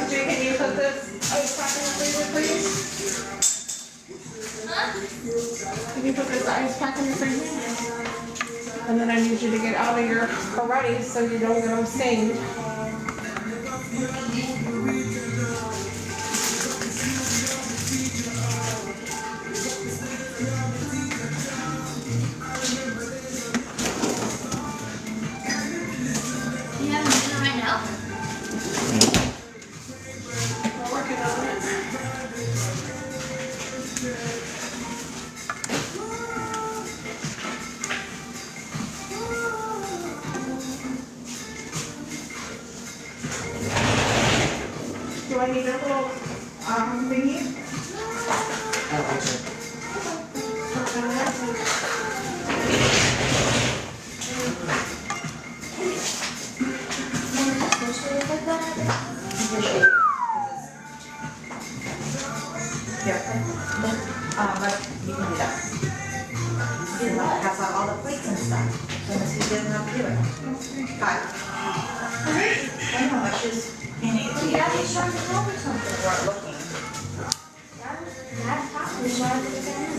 Jay, can you put this ice pack in the freezer, please? Can you put this ice pack in the freezer? And then I need you to get out of your karate so you don't get them stained. You having dinner right now? We're working on it. Do I need a little thingy? But you can do that. You know, it has all the plates and stuff. So unless you didn't have to do it. Got it. I know, I just, Yeah, he's trying to tell me something. we weren't looking. Dad's talking, he's trying to get in.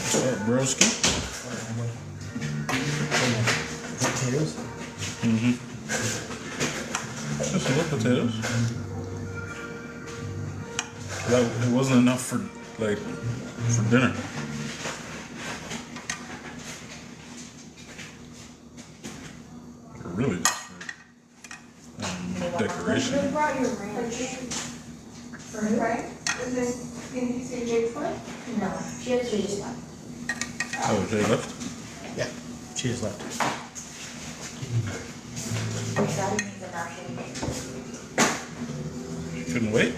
What's up, broski? Potatoes? Mm-hmm. Just a little potatoes. It wasn't enough for dinner. Really just for decoration. You brought your ranch. Right? Is it, can you see Jake's one? No, she has to just one. Oh, Jay left? Yeah, she just left. That means enough. She couldn't wait?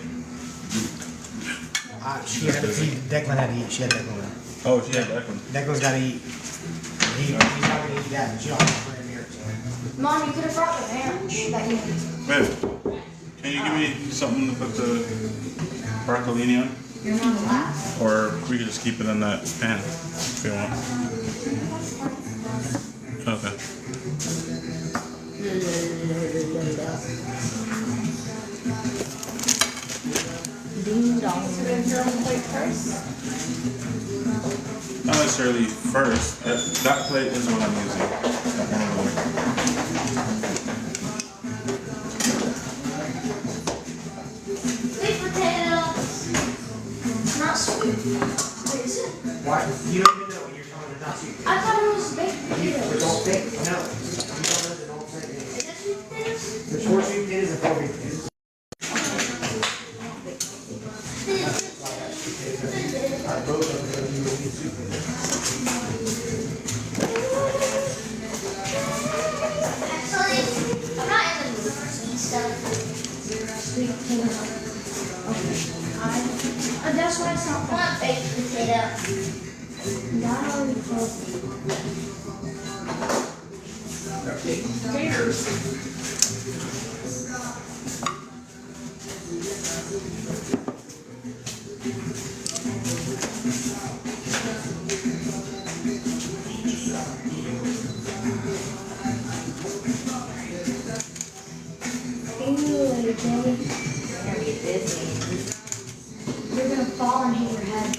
She had to feed, Declan had to eat, she had Declan with her. Oh, she had that one. Declan's gotta eat. He's not gonna eat that, but she don't have to put it in here, so. Mom, you could have brought the ranch that you Babe, can you give me something to put the broccolini on? You're not allowed. Or we could just keep it in that pan if you want. Okay. Ding dong. Put it in your own plate first. Not necessarily first. That plate is what I'm using. That one over Sweet potatoes. Not sweet. Wait, is it? What? You don't even know when you're telling it not sweet. I thought it was baked But potatoes. don't think, no. You don't know the don't say it. Is that sweet potatoes? There's 4 sweet potatoes and 4 baked potatoes. Both of them you will need sweet potatoes. Actually, I'm not in the mood for sweet stuff. Sweet potatoes. Okay. That's why it's not want baked potato. Taters. You're gonna fall and hit your head.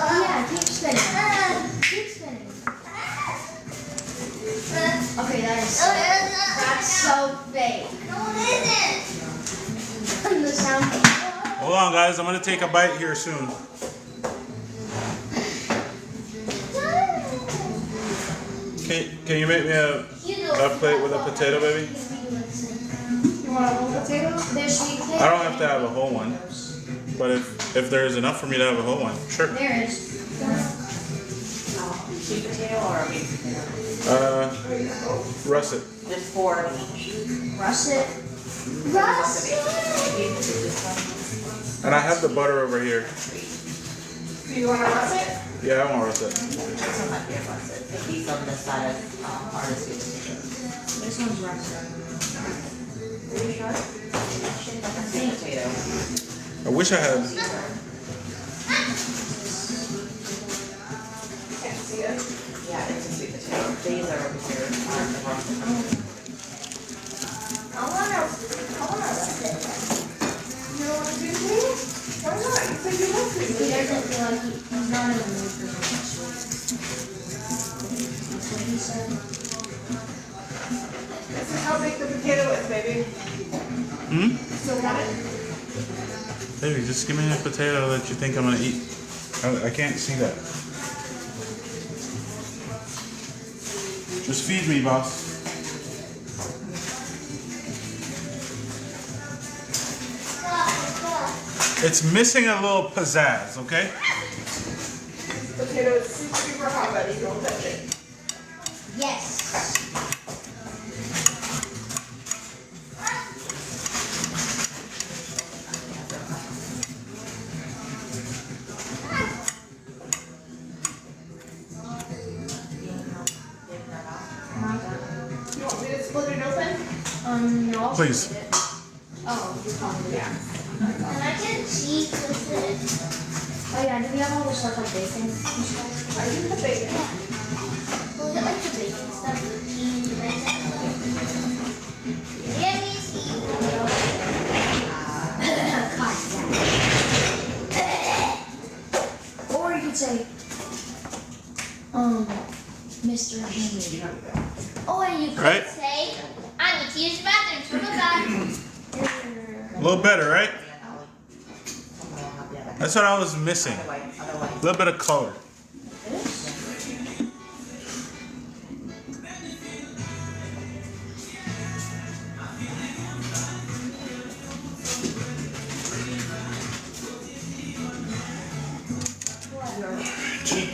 Yeah, keep spinning. Keep spinning. Okay, that's so fake. No, it isn't. The sound. Hold on, guys. I'm gonna take a bite here soon. Can you make me a plate with a potato, baby? You want a whole potato? There's sweet potatoes. I don't have to have a whole one, but if there is enough for me to have a whole one, sure. There is. Sweet potato or a baked potato? Russet. Just 4 of each. Russet. Baked potato, this one. And I have the butter over here. Do you want to russet? Yeah, I want russet. This one might be a russet. If he's on this side of our sweet potato. This one's russet. Are you sure? Shaped like a sweet potato. I wish I had. Can't see it. Yeah, it's a sweet potato. These are over here. Aren't the russet. I wanna russet. You don't want to do this? Why not? You said you want to. He doesn't feel like he's not in the mood for something sweet. That's what he said. This is how big the potato is, baby. Still got it? Baby, just give me a potato that you think I'm gonna eat. I can't see that. Just feed me, boss. It's missing a little pizzazz, okay? Potato is super, super hot, buddy. Don't touch it. Yes. You want me to split it open? No. I'll Please. split it. Oh, you're calling me. Yeah. And I get cheese with it. Oh yeah, do we have all the stuff like bacon and stuff? I do the bacon. Well, is it like the bacon stuff? Cheese, bacon? Give me cheese. Or you could say, Mr. Henry. Or you could Right? say, I need to use the bathroom. Come back. A little better, right? That's what I was missing. A little bit of color.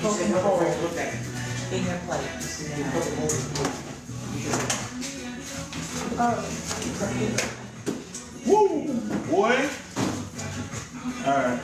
Poking hole in your plate. Woo, boy. All right.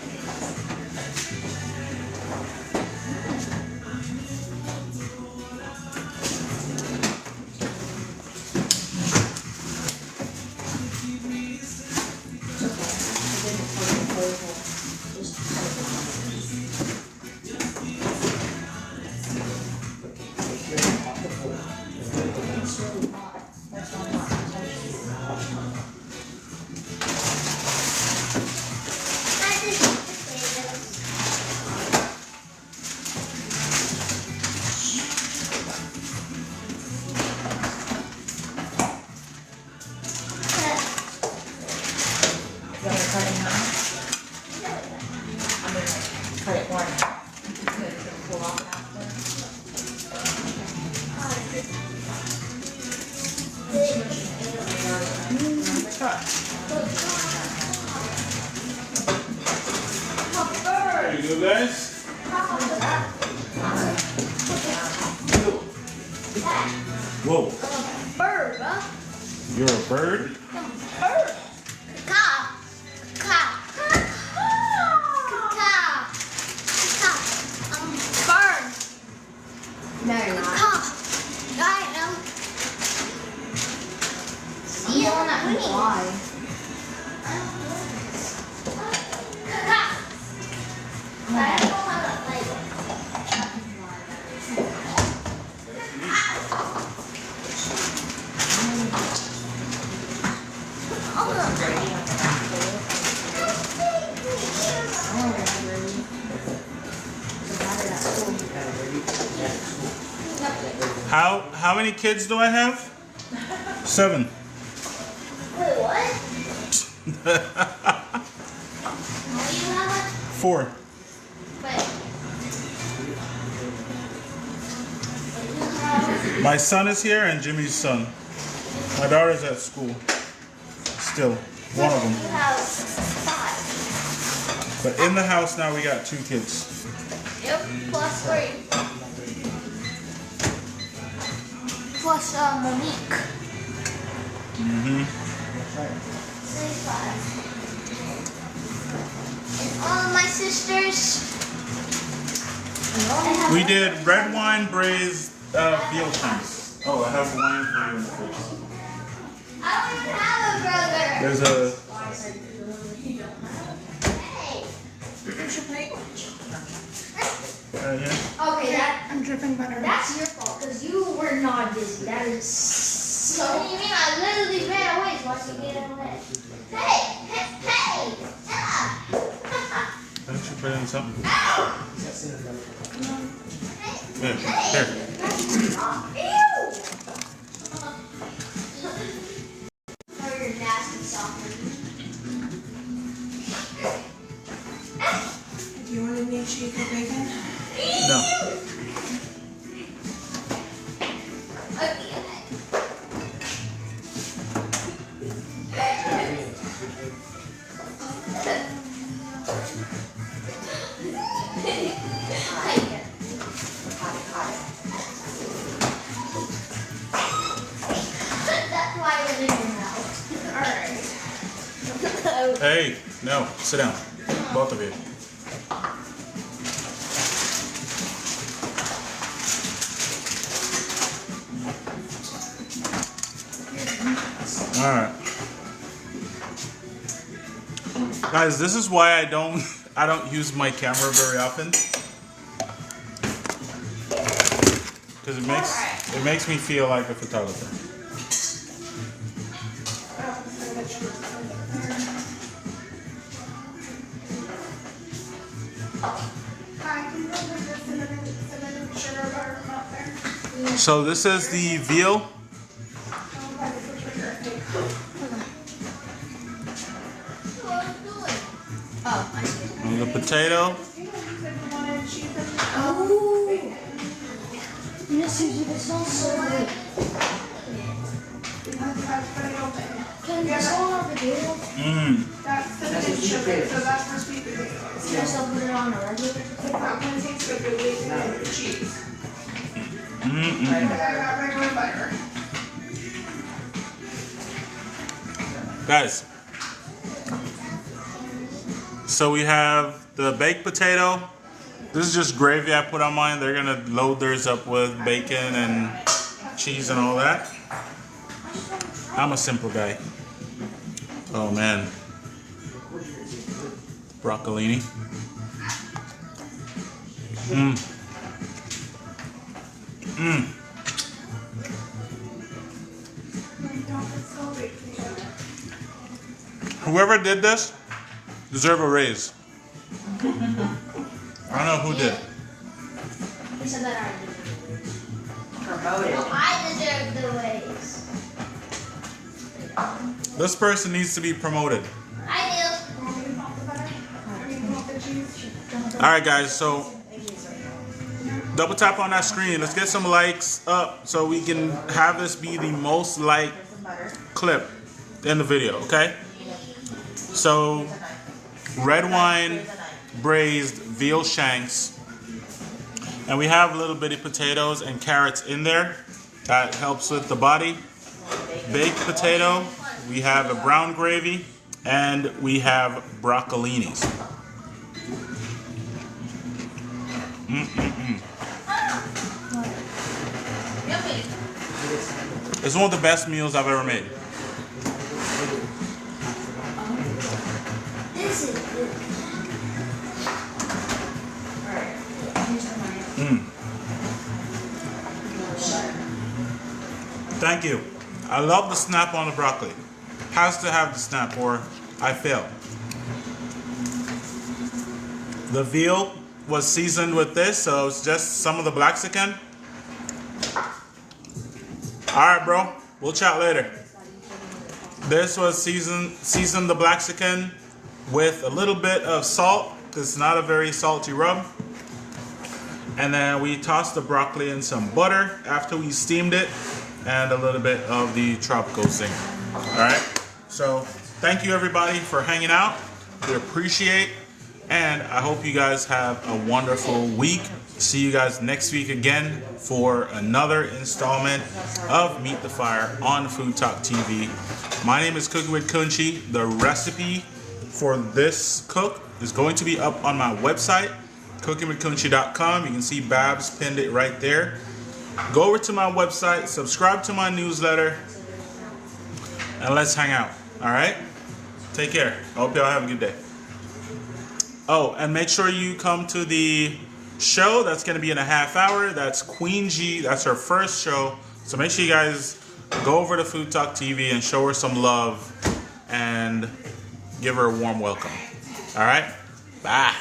you go, guys. Whoa. Bird, huh? You're a bird? Bird. Caw. Caw. Caw. Bird. No, you're not. Caw. I am. See you on that wing. Why? I don't know how to play it. How many kids do I have? 7. Wait, what? How do you have 4. it? Wait. My son is here and Jimmy's son. My daughter's at school. Still, one of You them. have 5. But in the house now we got 2 kids. Yep, plus 3. Plus Monique. Mm-hmm. Say 5. And all of my sisters. We did red wine braised veal shanks. Oh, I have wine for you in the fridge. I don't even have a brother. There's a. Hey. Here's your plate. Right here. Okay, I'm dripping butter. that's your fault because you were not busy. That is so. What do you mean? I literally ran away once you get away. Hey, hey, hey! Ah. Why don't you put in something? Ow! Here. Ew! Oh, you're nasty, softer. Do you want any cheese or bacon? No. Okay. That's why it was in your mouth. Alright. Hey, no, sit down. Both of you. All right. Guys, this is why I don't use my camera very often. Because it makes me feel like a photographer. Hi, can you put the cinnamon sugar butter up there? So this is the veal. Oh, I see. And the potato. Oh. Miss Susie, this smells so good. Can this go on our potato? Mmm. That's cinnamon sugar, so that's for sweet potatoes. Can I still put it on a regular potato? That one tastes good with bacon and cheese. Mmm. But I got regular butter. Guys. So we have the baked potato. This is just gravy I put on mine. They're gonna load theirs up with bacon and cheese and all that. I'm a simple guy. Oh man. Broccolini. Mmm. Mmm. Whoever did this deserve a raise. I don't know who did. He said that I did. Promoted. Well, I deserve the raise. This person needs to be promoted. I All right, guys. So double tap on that screen. Let's get some likes up so we can have this be the most liked clip in the video. Okay. So red wine braised veal shanks. And we have little bitty potatoes and carrots in there. That helps with the body. Baked potato. We have a brown gravy. And we have broccolinis. Yummy. It's one of the best meals I've ever made. This is good. Thank you. I love the snap on the broccoli. Has to have the snap or I fail. The veal was seasoned with this, so it's just some of the Blaxican. Alright, bro. We'll chat later. This was seasoned the Blaxican with a little bit of salt, because it's not a very salty rub. And then we tossed the broccoli in some butter after we steamed it, and a little bit of the tropical zing. Alright? So, thank you everybody for hanging out. We appreciate, and I hope you guys have a wonderful week. See you guys next week again for another installment of Meet the Fire on FoodTokTV. My name is Cookinwidkunchi. The recipe for this cook is going to be up on my website, Cookinwidkunchi.com. You can see Babs pinned it right there. Go over to my website, subscribe to my newsletter, and let's hang out. All right? Take care. I hope y'all have a good day. Oh, and make sure you come to the show. That's going to be in a half hour. That's Queen G. That's her first show. So make sure you guys go over to FoodTokTV and show her some love and give her a warm welcome. All right? Bye.